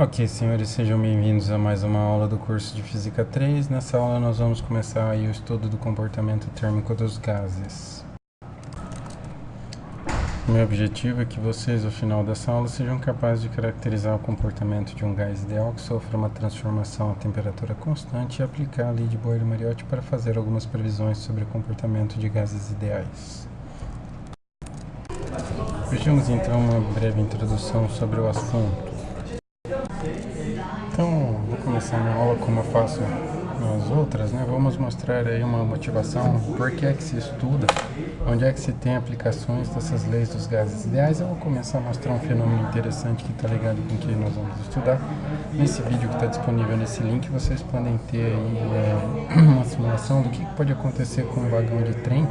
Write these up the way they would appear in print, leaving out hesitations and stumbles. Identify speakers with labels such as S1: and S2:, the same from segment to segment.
S1: Ok, senhores, sejam bem-vindos a mais uma aula do curso de Física 3. Nessa aula nós vamos começar aí o estudo do comportamento térmico dos gases. O meu objetivo é que vocês, ao final dessa aula, sejam capazes de caracterizar o comportamento de um gás ideal que sofra uma transformação a temperatura constante e aplicar a lei de Boyle-Mariotti para fazer algumas previsões sobre o comportamento de gases ideais. Vejamos então uma breve introdução sobre o assunto. Então, vou começar minha aula como eu faço nas outras, né? Vamos mostrar aí uma motivação, por que é que se estuda, onde é que se tem aplicações dessas leis dos gases ideais. Eu vou começar a mostrar um fenômeno interessante que está ligado com o que nós vamos estudar. Nesse vídeo que está disponível nesse link, vocês podem ter aí uma simulação do que pode acontecer com um vagão de trem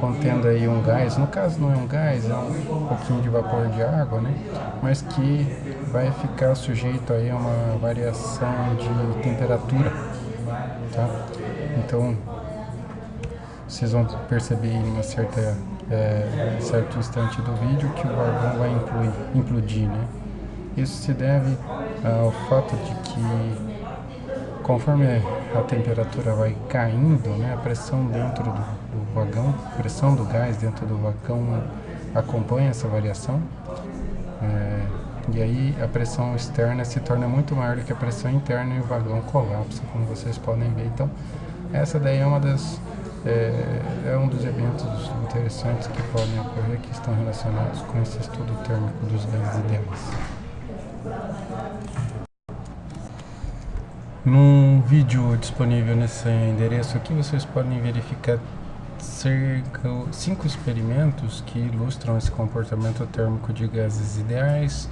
S1: contendo aí um gás, no caso não é um gás, é um pouquinho de vapor de água, né? Mas que vai ficar sujeito aí a uma variação de temperatura, tá? Então, vocês vão perceber em uma certo instante do vídeo que o vagão vai implodir, né? Isso se deve ao fato de que conforme a temperatura vai caindo, né, a pressão dentro do vagão, a pressão do gás dentro do vagão acompanha essa variação, e aí a pressão externa se torna muito maior do que a pressão interna e o vagão colapsa, como vocês podem ver. Então, essa daí é um dos eventos interessantes que podem ocorrer, que estão relacionados com esse estudo térmico dos gases ideais. Num vídeo disponível nesse endereço aqui, vocês podem verificar cerca de 5 experimentos que ilustram esse comportamento térmico de gases ideais.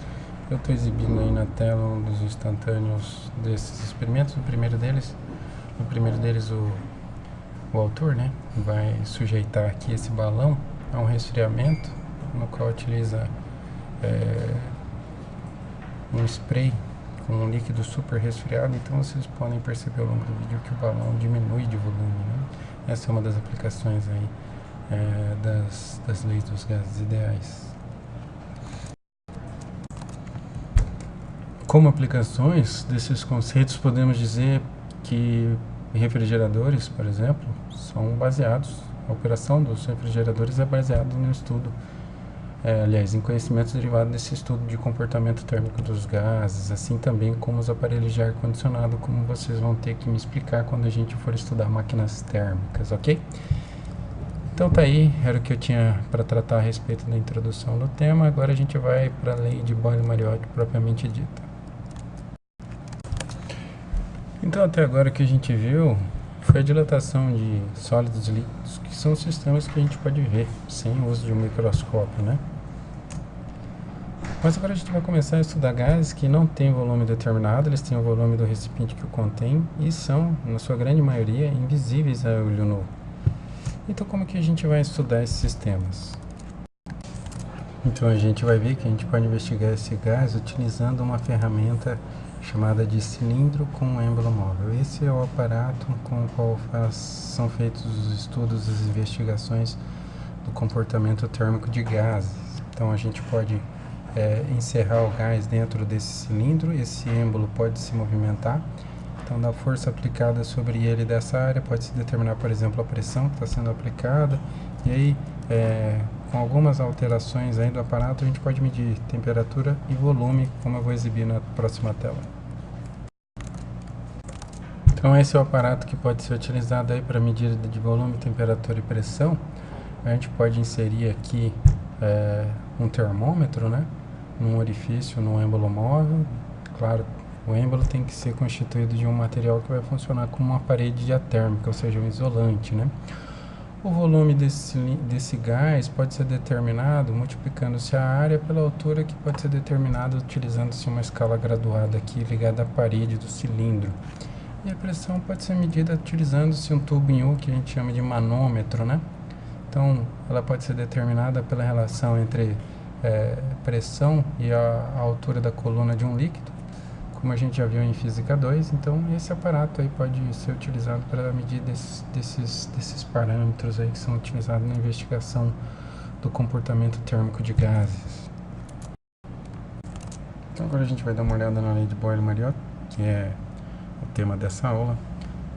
S1: Eu estou exibindo aí na tela um dos instantâneos desses experimentos. O primeiro deles o autor, né, vai sujeitar aqui esse balão a um resfriamento, no qual utiliza um spray com um líquido super resfriado. Então vocês podem perceber ao longo do vídeo que o balão diminui de volume, né? Essa é uma das aplicações aí das leis dos gases ideais. Como aplicações desses conceitos, podemos dizer que refrigeradores, por exemplo, são baseados, a operação dos refrigeradores é baseada no estudo, em conhecimentos derivados desse estudo de comportamento térmico dos gases, assim também como os aparelhos de ar-condicionado, como vocês vão ter que me explicar quando a gente for estudar máquinas térmicas, ok? Então tá aí, era o que eu tinha para tratar a respeito da introdução do tema. Agora a gente vai para a lei de Boyle-Mariotti propriamente dita. Então até agora o que a gente viu foi a dilatação de sólidos e líquidos, que são sistemas que a gente pode ver sem o uso de um microscópio, né? Mas agora a gente vai começar a estudar gases que não têm volume determinado, eles têm o volume do recipiente que o contém e são, na sua grande maioria, invisíveis a olho nu. Então como que a gente vai estudar esses sistemas? Então a gente vai ver que a gente pode investigar esse gás utilizando uma ferramenta chamada de cilindro com êmbolo móvel. Esse é o aparato com o qual são feitos os estudos, as investigações do comportamento térmico de gases. Então a gente pode encerrar o gás dentro desse cilindro, esse êmbolo pode se movimentar, então da força aplicada sobre ele dessa área pode-se determinar, por exemplo, a pressão que está sendo aplicada, e aí com algumas alterações aí do aparato a gente pode medir temperatura e volume, como eu vou exibir na próxima tela. Então esse é o aparato que pode ser utilizado aí para medida de volume, temperatura e pressão. A gente pode inserir aqui um termômetro, né, num orifício, num êmbolo móvel. Claro, o êmbolo tem que ser constituído de um material que vai funcionar como uma parede diatérmica, ou seja, um isolante, né? O volume desse gás pode ser determinado multiplicando-se a área pela altura, que pode ser determinada utilizando-se uma escala graduada aqui ligada à parede do cilindro. E a pressão pode ser medida utilizando-se um tubo em U que a gente chama de manômetro, né? Então, ela pode ser determinada pela relação entre pressão e a altura da coluna de um líquido, como a gente já viu em Física 2. Então, esse aparato aí pode ser utilizado para medir desses parâmetros aí que são utilizados na investigação do comportamento térmico de gases. Então agora a gente vai dar uma olhada na lei de Boyle-Mariotte, que é o tema dessa aula.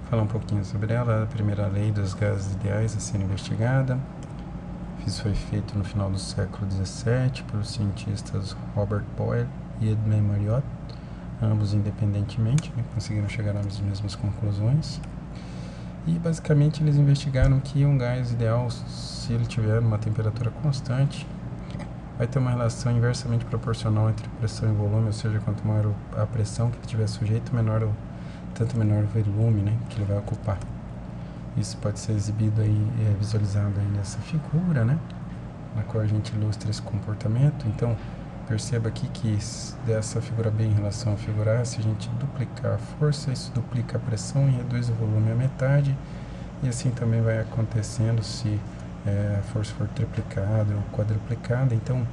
S1: Falar um pouquinho sobre ela. A primeira lei dos gases ideais a ser investigada. Isso foi feito no final do século XVII pelos cientistas Robert Boyle e Edmund Mariotte, ambos independentemente, né, conseguiram chegar às mesmas conclusões. E basicamente eles investigaram que um gás ideal, se ele tiver uma temperatura constante, vai ter uma relação inversamente proporcional entre pressão e volume, ou seja, quanto maior a pressão que ele tiver sujeito, tanto menor o volume, né, que ele vai ocupar. Isso pode ser exibido aí, visualizado aí nessa figura, né, na qual a gente ilustra esse comportamento. Então, perceba aqui que dessa figura B em relação à figura A, se a gente duplicar a força, isso duplica a pressão e reduz o volume à metade. E assim também vai acontecendo se a força for triplicada ou quadruplicada. Então,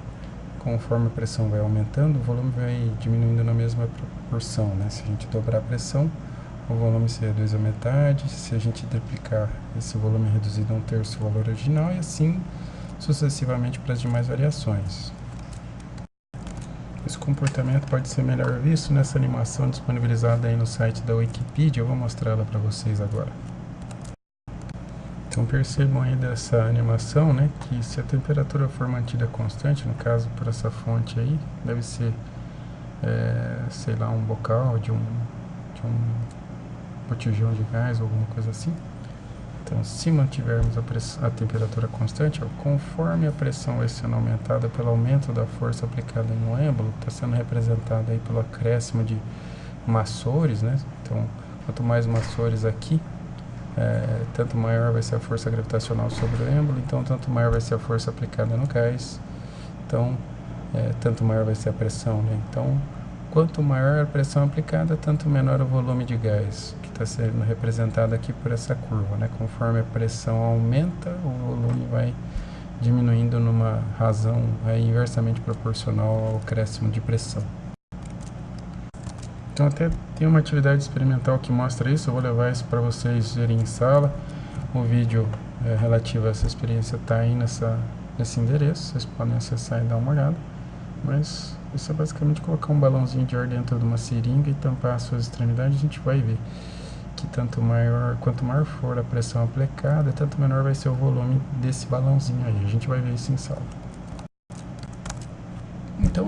S1: conforme a pressão vai aumentando, o volume vai diminuindo na mesma proporção, né? Se a gente dobrar a pressão, o volume se reduz à metade. Se a gente triplicar, esse volume é reduzido a 1/3 do valor original, e assim sucessivamente para as demais variações. Esse comportamento pode ser melhor visto nessa animação disponibilizada aí no site da Wikipedia. Eu vou mostrar ela para vocês agora. Então percebam aí dessa animação, né, que se a temperatura for mantida constante, no caso por essa fonte aí, deve ser, sei lá, um bocal de um botijão de gás ou alguma coisa assim. Então, se mantivermos a temperatura constante, conforme a pressão vai sendo aumentada pelo aumento da força aplicada no êmbolo, está sendo representada aí pelo acréscimo de massores, né? Então, quanto mais massores aqui, tanto maior vai ser a força gravitacional sobre o êmbolo, então tanto maior vai ser a força aplicada no gás, então tanto maior vai ser a pressão, né? Então, quanto maior a pressão aplicada, tanto menor o volume de gás, que está sendo representado aqui por essa curva, né? Conforme a pressão aumenta, o volume vai diminuindo numa razão inversamente proporcional ao acréscimo de pressão. Então até tem uma atividade experimental que mostra isso, eu vou levar isso para vocês verem em sala. O vídeo relativo a essa experiência está aí nesse endereço, vocês podem acessar e dar uma olhada. Mas isso é basicamente colocar um balãozinho de ar dentro de uma seringa e tampar as suas extremidades. A gente vai ver que quanto maior for a pressão aplicada, tanto menor vai ser o volume desse balãozinho aí. A gente vai ver isso em sala. Então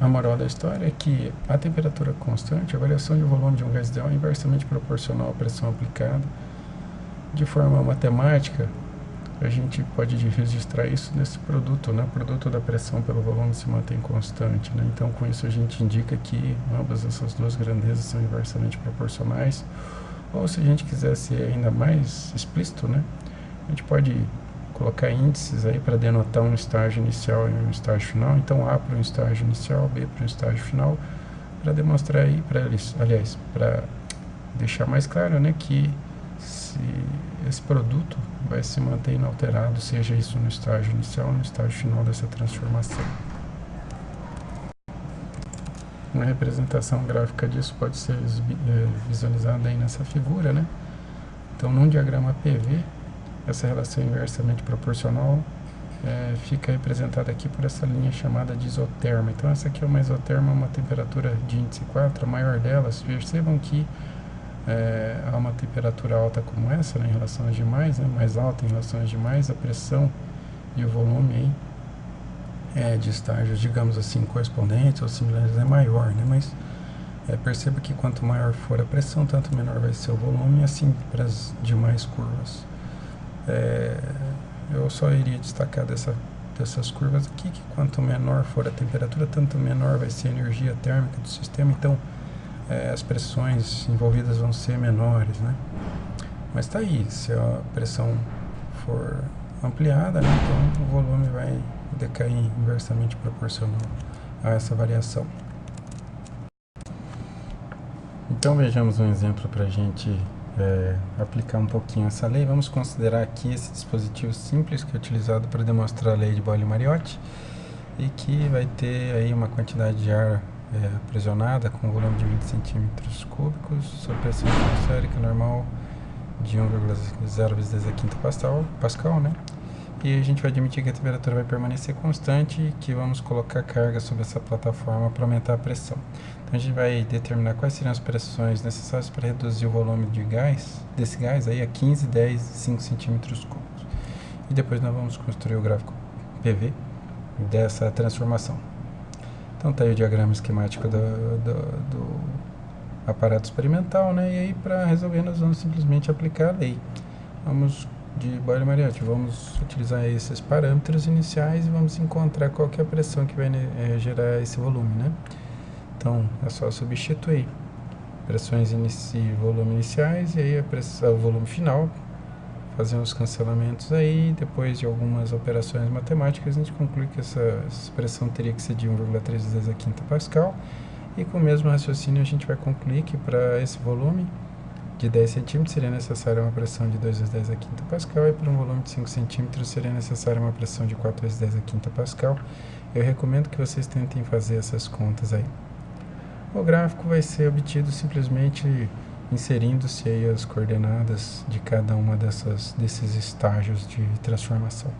S1: a moral da história é que a temperatura constante, a variação de volume de um gás ideal é inversamente proporcional à pressão aplicada. De forma matemática, a gente pode registrar isso nesse produto, né? O produto da pressão pelo volume se mantém constante, né? Então, com isso a gente indica que ambas essas duas grandezas são inversamente proporcionais. Ou se a gente quiser ser ainda mais explícito, né? A gente pode colocar índices aí para denotar um estágio inicial e um estágio final. Então, A para um estágio inicial, B para um estágio final, para demonstrar aí, para deixar mais claro, né, que se esse produto vai se manter inalterado, seja isso no estágio inicial ou no estágio final dessa transformação. Uma representação gráfica disso pode ser visualizada aí nessa figura, né? Então, num diagrama PV, essa relação inversamente proporcional fica representada aqui por essa linha chamada de isoterma. Então, essa aqui é uma isoterma, uma temperatura de índice 4, a maior delas. Percebam que a uma temperatura alta como essa, né, em relação às demais, né, mais alta em relação às demais, a pressão e o volume aí, de estágios, digamos assim, correspondentes ou similares é maior, né, mas perceba que quanto maior for a pressão, tanto menor vai ser o volume, e assim para as demais curvas. Eu só iria destacar dessas curvas aqui, que quanto menor for a temperatura, tanto menor vai ser a energia térmica do sistema, então as pressões envolvidas vão ser menores, né? Mas tá aí, se a pressão for ampliada, né, então o volume vai decair inversamente proporcional a essa variação. Então vejamos um exemplo para a gente aplicar um pouquinho essa lei. Vamos considerar aqui esse dispositivo simples que é utilizado para demonstrar a lei de Boyle-Mariotte e que vai ter aí uma quantidade de ar aprisionada com volume de 20 centímetros cúbicos sob pressão atmosférica normal de 1,0 vezes 10 a quinta Pascal, né? e a gente vai admitir que a temperatura vai permanecer constante e que vamos colocar carga sobre essa plataforma para aumentar a pressão. Então a gente vai determinar quais seriam as pressões necessárias para reduzir o volume de gás, desse gás aí a 15, 10 e 5 centímetros cúbicos. E depois nós vamos construir o gráfico PV dessa transformação. Então tá aí o diagrama esquemático do aparato experimental, né? E aí para resolver nós vamos simplesmente aplicar a lei. Vamos de Boyle-Mariotti, vamos utilizar esses parâmetros iniciais e vamos encontrar qual que é a pressão que vai gerar esse volume, né? Então é só substituir pressões e volume iniciais e aí o volume final, fazer uns cancelamentos aí, depois de algumas operações matemáticas a gente conclui que essa expressão teria que ser de 1,3 vezes a quinta Pascal, e com o mesmo raciocínio a gente vai concluir que para esse volume de 10 centímetros seria necessária uma pressão de 2 vezes 10 a quinta Pascal, e para um volume de 5 centímetros seria necessária uma pressão de 4 vezes 10 a quinta Pascal. Eu recomendo que vocês tentem fazer essas contas aí. O gráfico vai ser obtido simplesmente inserindo-se aí as coordenadas de cada uma desses estágios de transformação.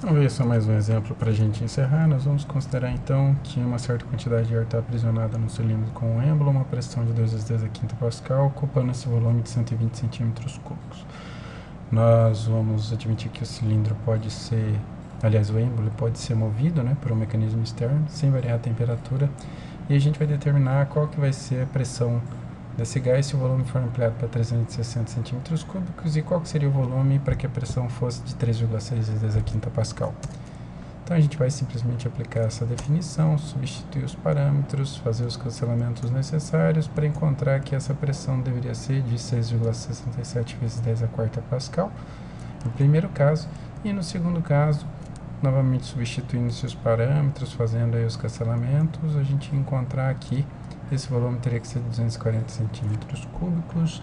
S1: Vamos ver só mais um exemplo para a gente encerrar. Nós vamos considerar então que uma certa quantidade de ar está aprisionada no cilindro com um êmbolo, uma pressão de 2 vezes 10 a quinta Pascal, ocupando esse volume de 120 centímetros cúbicos. Nós vamos admitir que o cilindro pode ser, aliás, o êmbolo pode ser movido, né, por um mecanismo externo, sem variar a temperatura, e a gente vai determinar qual que vai ser a pressão desse gás se o volume for ampliado para 360 centímetros cúbicos e qual que seria o volume para que a pressão fosse de 3,6 vezes 10 a quinta Pascal. Então a gente vai simplesmente aplicar essa definição, substituir os parâmetros, fazer os cancelamentos necessários para encontrar que essa pressão deveria ser de 6,67 vezes 10 a quarta Pascal, no primeiro caso, e no segundo caso, novamente substituindo-se os parâmetros, fazendo aí os cancelamentos, a gente encontrar aqui esse volume teria que ser de 240 centímetros cúbicos.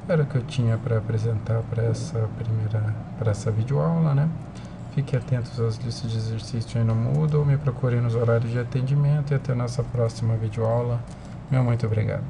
S1: Era o que eu tinha para apresentar para essa videoaula, né? Fiquem atentos às listas de exercício aí no Moodle, me procurem nos horários de atendimento e até a nossa próxima videoaula. Meu muito obrigado.